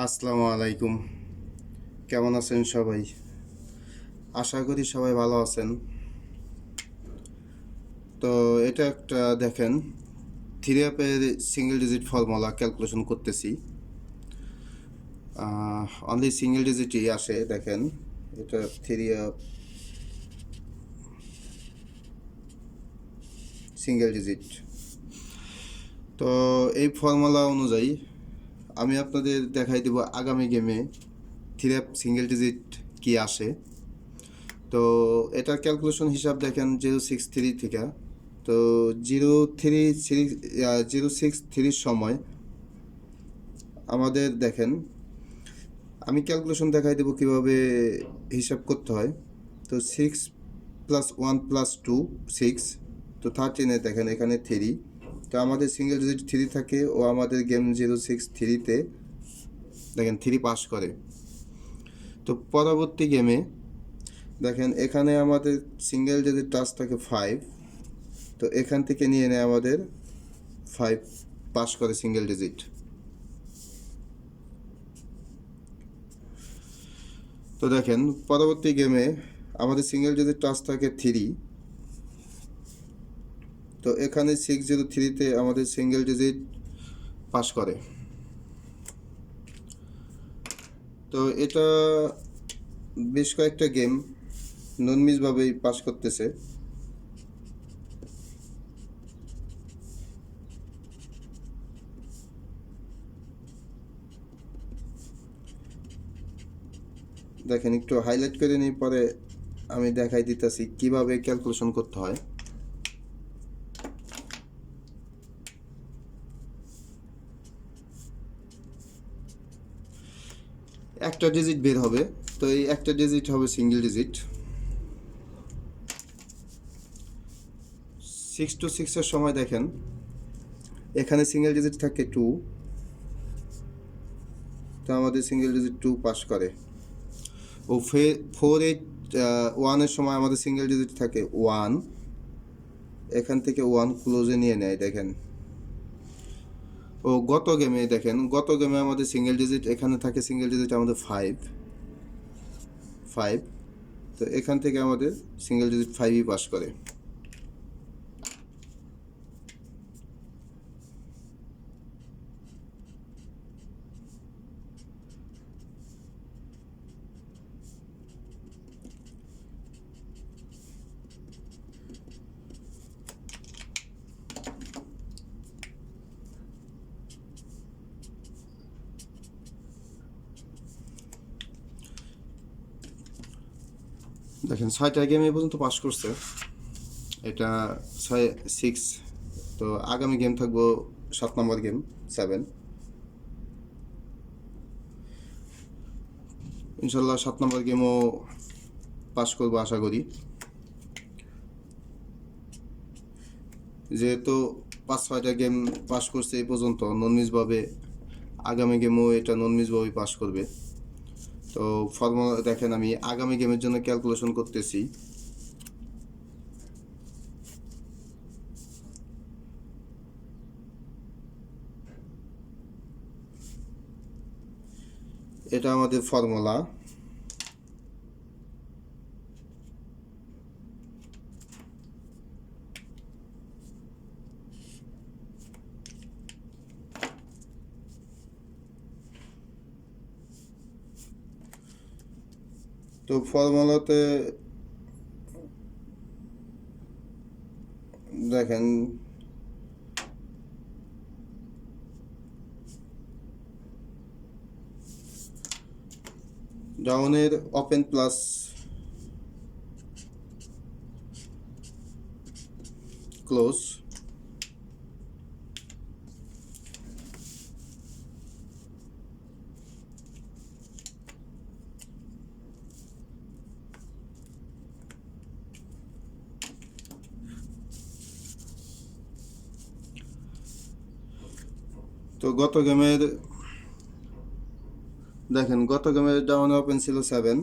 আসসালামু আলাইকুম। কেমন আছেন সবাই? আশা করি সবাই ভালো আছেন। তো এটা একটা দেখেন, থ্রি অ্যাপের সিঙ্গেল ডিজিট ফর্মুলা ক্যালকুলেশন করতেছি। অনলি সিঙ্গেল ডিজিটই আসে। দেখেন, এটা থ্রি অ্যাপ সিঙ্গেল ডিজিট। তো এই ফর্মুলা অনুযায়ী আমি আপনাদের দেখাই দেব আগামী গেমে থ্রি অ্যাপ সিঙ্গেল ডিজিট কি আসে। তো এটার ক্যালকুলেশন হিসাব দেখেন 063 থেকে। তো 063 সময় আমাদের দেখেন, আমি ক্যালকুলেশন দেখাই দেবো কীভাবে হিসাব করতে হয়। তো 6+1+2 6। তো 13-এ দেখেন এখানে 3। তো আমাদের সিঙ্গেল ডিজিট 3 থাকে ও আমাদের গেম 063-তে দেখেন 3 পাস করে। তো পরবর্তী গেমে দেখেন এখানে আমাদের সিঙ্গেল ডিজিট টাচ থাকে 5। তো এখান থেকে নিয়ে নেয় আমাদের 5 পাস করে সিঙ্গেল ডিজিট। তো দেখেন পরবর্তী গেমে আমাদের সিঙ্গেল ডিজিট টাচ থাকে 3। তো এখানে 603-তে আমাদের সিঙ্গেল ডিজিট পাস করে। তো এটা বেশ কয়েকটা গেম নন মিসভাবেই পাস করতেছে। দেখেন একটু হাইলাইট করে নিয়ে পরে আমি দেখাই দিতেছি কিভাবে ক্যালকুলেশন করতে হয়। একটা ডিজিট বের হবে। তো এই একটা ডিজিট হবে সিঙ্গেল ডিজিট। 6 to 6-এর সময় দেখেন এখানে সিঙ্গেল ডিজিট থাকে 2। তো আমাদের সিঙ্গেল ডিজিট 2 পাস করে। ও 481-এর সময় আমাদের সিঙ্গেল ডিজিট থাকে 1। এখান থেকে 1 ক্লোজে নিয়ে নেয় দেখেন। ও গত গেমে আমাদের সিঙ্গেল ডিজিট এখানে থাকে, সিঙ্গেল ডিজিট আমাদের 5। তো এখান থেকে আমাদের সিঙ্গেল ডিজিট 5ই পাস করে। দেখেন 6টা গেম এই পর্যন্ত পাস করছে। এটা 6। তো আগামী গেম থাকবো 7 নম্বর গেম 7। ইনশাল্লাহ 7 নম্বর গেমও পাস করবো আশা করি। যেহেতু 5-6টা গেম পাস করছে এই পর্যন্ত নন মিসভাবে, আগামী গেমও এটা নন মিসভাবেই পাস করবে। তো ফর্মুলা দেখেন আমি আগামী গেমের জন্য ক্যালকুলেশন করতেছি। এটা আমাদের ফর্মুলা। তো ফর্মুলাতে দেখেন ডাউনের ওপেন প্লাস ক্লোজ। তো গত গেমের দেখেন গত গেমের ডাউন ওপেন ছিল 7।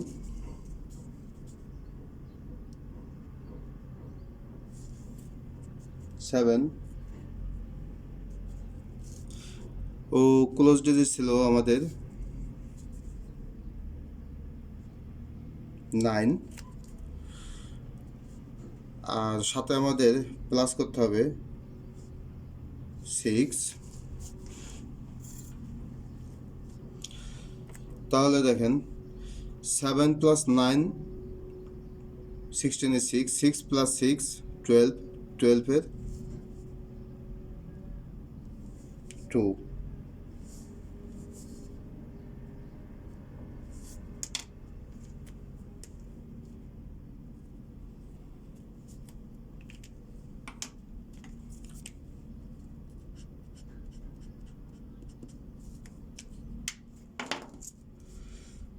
ও ক্লোজ ডিজিট ছিল আমাদের 9, আর সাথে আমাদের প্লাস করতে হবে 6। তাহলে দেখেন 7 + 9 16 এর 6, 6 + 6 12, 12 এর 2।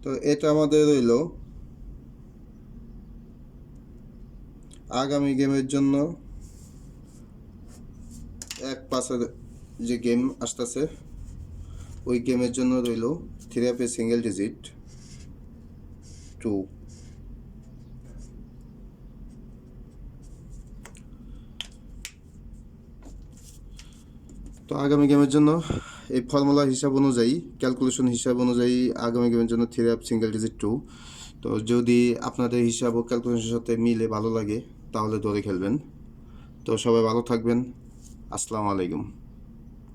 তো এটা আমাদের রইল আগামী গেমের জন্য। 1-5 যে গেম আসতেছে ওই গেমের জন্য রইল 3 সিঙ্গেল ডিজিট 2। তো আগামী গেমের জন্য এই ফর্মুলা হিসাব অনুযায়ী, ক্যালকুলেশন হিসাব অনুযায়ী আগামী গেমের জন্য 3 সিঙ্গেল ডিজিট 2। তো যদি আপনাদের হিসাব ও ক্যালকুলেশনের সাথে মিলে ভালো লাগে তাহলে ধরে খেলবেন। তো সবাই ভালো থাকবেন। আসসালামু আলাইকুম।